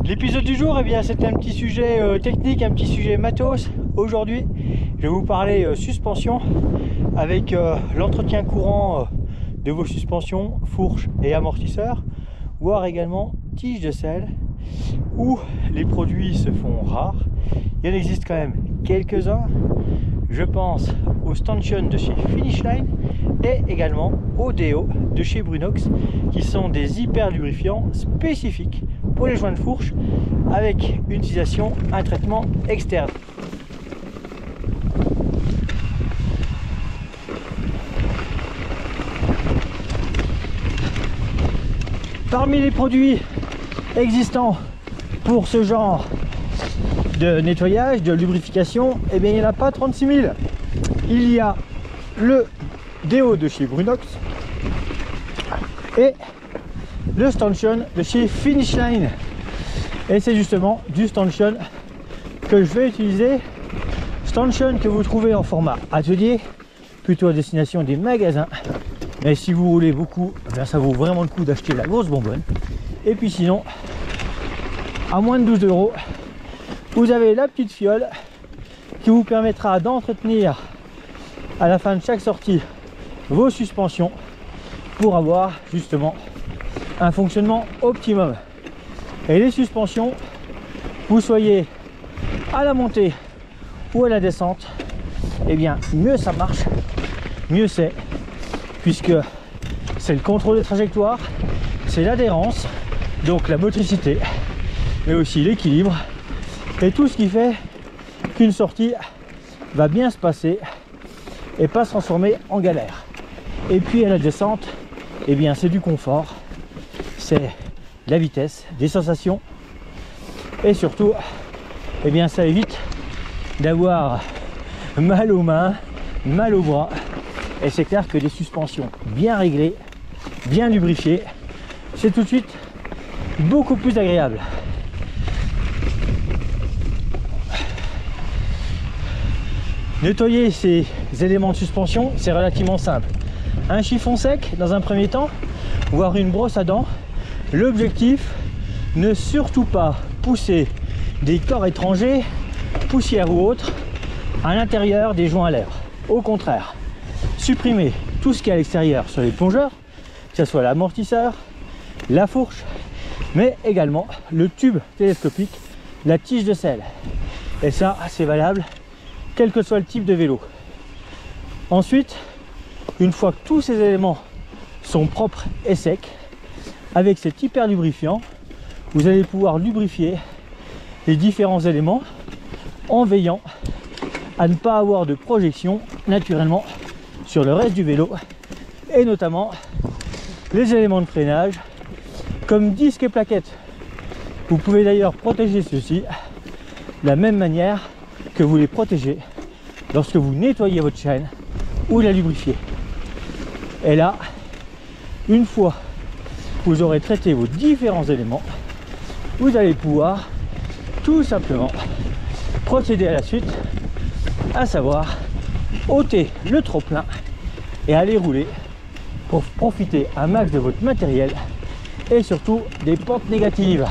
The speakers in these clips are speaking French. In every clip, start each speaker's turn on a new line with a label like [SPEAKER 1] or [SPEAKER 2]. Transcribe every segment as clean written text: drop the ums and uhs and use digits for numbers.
[SPEAKER 1] L'épisode du jour, eh bien, c'est un petit sujet technique, un petit sujet matos. Aujourd'hui, je vais vous parler suspension avec l'entretien courant de vos suspensions, fourches et amortisseurs, voire également tiges de selle, où les produits se font rares. Il y en existe quand même quelques-uns. Je pense au Stanchion de chez Finish Line et également au Deo de chez Brunox, qui sont des hyper lubrifiants spécifiques pour les joints de fourche avec une utilisation, un traitement externe. Parmi les produits existants pour ce genre de nettoyage, de lubrification, eh bien il n'y en a pas 36 000. Il y a le Deo de chez Brunox et le Stanchion de chez Finish Line. Et c'est justement du Stanchion que je vais utiliser. Stanchion que vous trouvez en format atelier, plutôt à destination des magasins. Mais si vous roulez beaucoup, bien ça vaut vraiment le coup d'acheter la grosse bonbonne. Et puis sinon, à moins de 12 €, vous avez la petite fiole qui vous permettra d'entretenir à la fin de chaque sortie vos suspensions pour avoir justement un fonctionnement optimum. Et les suspensions, vous soyez à la montée ou à la descente, et bien mieux ça marche, mieux c'est, puisque c'est le contrôle de trajectoire, c'est l'adhérence, donc la motricité, mais aussi l'équilibre et tout ce qui fait qu'une sortie va bien se passer et pas se transformer en galère. Et puis à la descente, eh bien c'est du confort, c'est la vitesse, des sensations, et surtout, eh bien ça évite d'avoir mal aux mains, mal aux bras. Et c'est clair que des suspensions bien réglées, bien lubrifiées, c'est tout de suite beaucoup plus agréable. Nettoyer ces éléments de suspension, c'est relativement simple. Un chiffon sec dans un premier temps, voire une brosse à dents. L'objectif, ne surtout pas pousser des corps étrangers, poussière ou autre, à l'intérieur des joints à l'air. Au contraire, supprimer tout ce qui est à l'extérieur sur les plongeurs, que ce soit l'amortisseur, la fourche, mais également le tube télescopique, la tige de selle. Et ça, c'est valable quel que soit le type de vélo. Ensuite, une fois que tous ces éléments sont propres et secs, avec cet hyper lubrifiant, vous allez pouvoir lubrifier les différents éléments en veillant à ne pas avoir de projection naturellement sur le reste du vélo, et notamment les éléments de freinage comme disques et plaquettes. Vous pouvez d'ailleurs protéger ceux-ci de la même manière que vous les protégez lorsque vous nettoyez votre chaîne ou la lubrifiez. Et là, une fois que vous aurez traité vos différents éléments, vous allez pouvoir tout simplement procéder à la suite, à savoir ôter le trop-plein et aller rouler pour profiter un max de votre matériel et surtout des pentes négatives.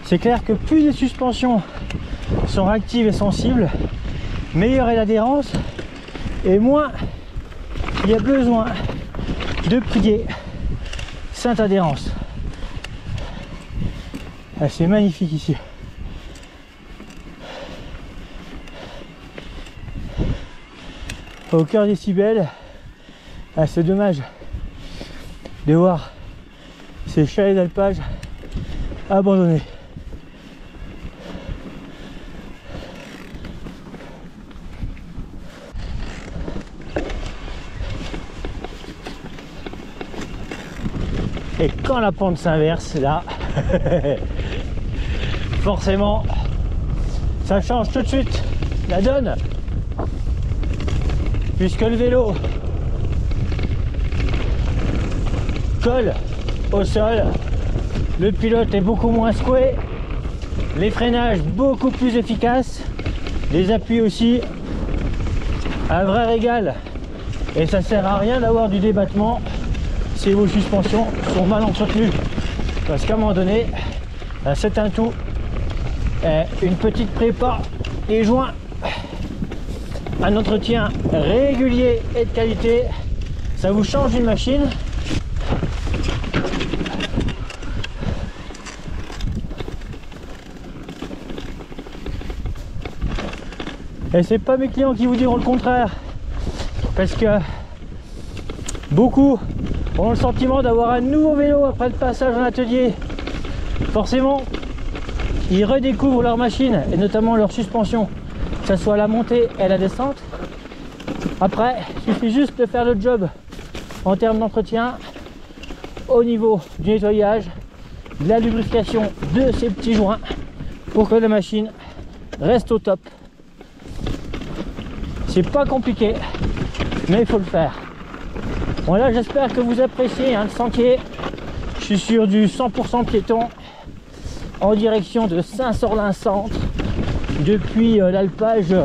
[SPEAKER 1] C'est clair que plus les suspensions sont réactives et sensibles, meilleure est l'adhérence et moins il y a besoin de prier sainte adhérence. Ah, c'est magnifique ici. Au cœur des Cibelles, ah, c'est dommage de voir ces chalets d'alpage abandonnés. Et quand la pente s'inverse, là, forcément, ça change tout de suite la donne, puisque le vélo colle au sol, le pilote est beaucoup moins secoué, les freinages beaucoup plus efficaces, les appuis aussi, un vrai régal. Et ça sert à rien d'avoir du débattement si vos suspensions sont mal entretenues. Parce qu'à un moment donné, c'est un tout. Une petite prépa et joint, un entretien régulier et de qualité, ça vous change une machine. Et c'est pas mes clients qui vous diront le contraire, parce que beaucoup ont le sentiment d'avoir un nouveau vélo après le passage en atelier. Forcément, ils redécouvrent leur machine et notamment leur suspension, que ce soit la montée et la descente. Après, il suffit juste de faire le job en termes d'entretien au niveau du nettoyage, de la lubrification de ces petits joints pour que la machine reste au top. C'est pas compliqué, mais il faut le faire. Bon, là, j'espère que vous appréciez le sentier. Je suis sur du 100% piéton en direction de Saint-Sorlin-Centre depuis l'alpage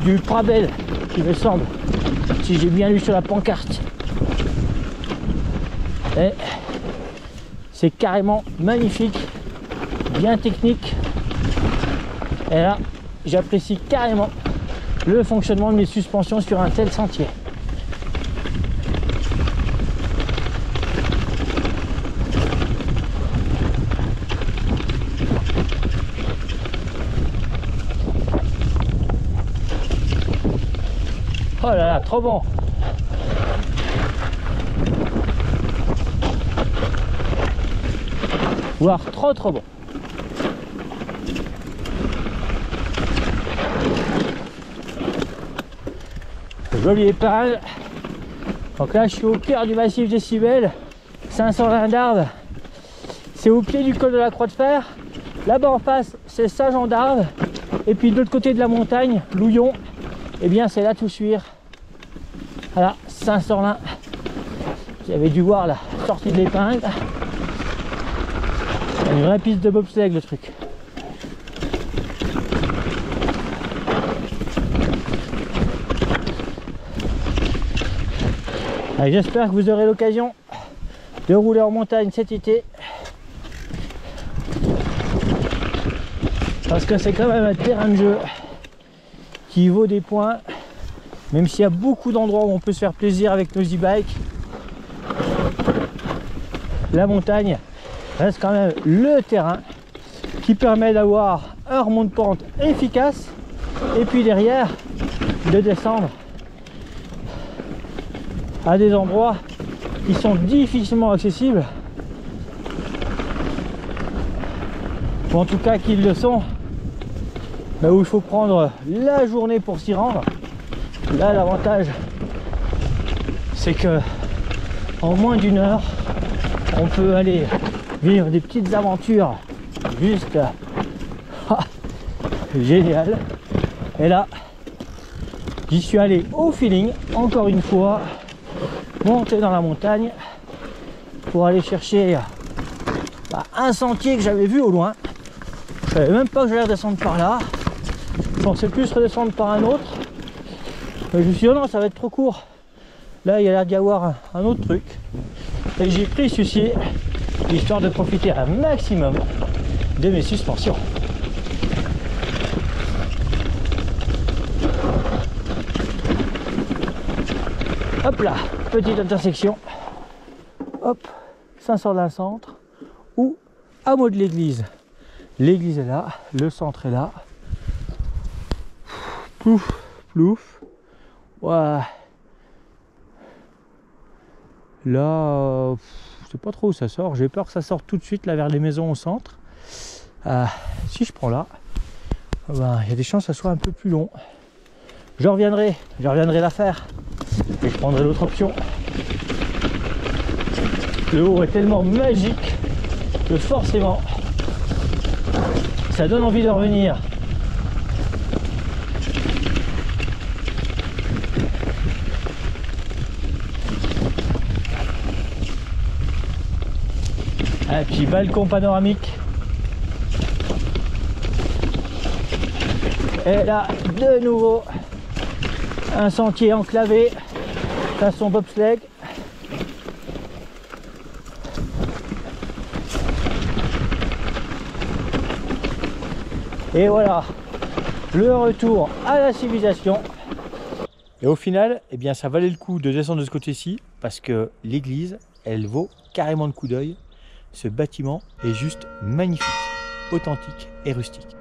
[SPEAKER 1] du Prabel, il me semble, si j'ai bien lu sur la pancarte. Et c'est carrément magnifique, bien technique. Et là, j'apprécie carrément le fonctionnement de mes suspensions sur un tel sentier. Oh là là, trop bon! Voire trop bon. Joli épingle. Donc là, je suis au cœur du massif des Cibelles, 520 d'Arves. C'est au pied du col de la Croix de Fer. Là-bas en face, c'est Saint-Jean d'Arves. Et puis de l'autre côté de la montagne, Louillon, eh bien c'est la Toussuire. Voilà, Saint-Sorlin. Vous avez dû voir la sortie de l'épingle. Une vraie piste de bobsleigh le truc. J'espère que vous aurez l'occasion de rouler en montagne cet été. Parce que c'est quand même un terrain de jeu qui vaut des points. Même s'il y a beaucoup d'endroits où on peut se faire plaisir avec nos e-bikes, la montagne reste quand même le terrain qui permet d'avoir un remonte pente efficace et puis derrière de descendre à des endroits qui sont difficilement accessibles, ou en tout cas qui le sont, mais où il faut prendre la journée pour s'y rendre. Là, l'avantage, c'est que en moins d'une heure, on peut aller vivre des petites aventures juste géniales. Et là, j'y suis allé au feeling, encore une fois, monter dans la montagne pour aller chercher un sentier que j'avais vu au loin. Je savais même pas que j'allais redescendre par là. Je pensais plus redescendre par un autre. Je me suis dit, oh non, ça va être trop court. Là, il y a l'air d'y avoir un autre truc. Et j'ai pris celui-ci, histoire de profiter un maximum de mes suspensions. Hop là, petite intersection. Hop, Saint-Sorlin-Centre ou hameau de l'église. L'église est là, le centre est là. Plouf, plouf. Ouais. Là, je sais pas trop où ça sort. J'ai peur que ça sorte tout de suite là vers les maisons au centre. Si je prends là, il y a des chances que ça soit un peu plus long. Je reviendrai la faire. Et je prendrai l'autre option. Le haut est tellement magique que forcément, ça donne envie de revenir. Un petit balcon panoramique. Et là, de nouveau, un sentier enclavé, façon bobsleigh. Et voilà, le retour à la civilisation. Et au final, eh bien, ça valait le coup de descendre de ce côté-ci parce que l'église, elle vaut carrément le coup d'œil. Ce bâtiment est juste magnifique, authentique et rustique.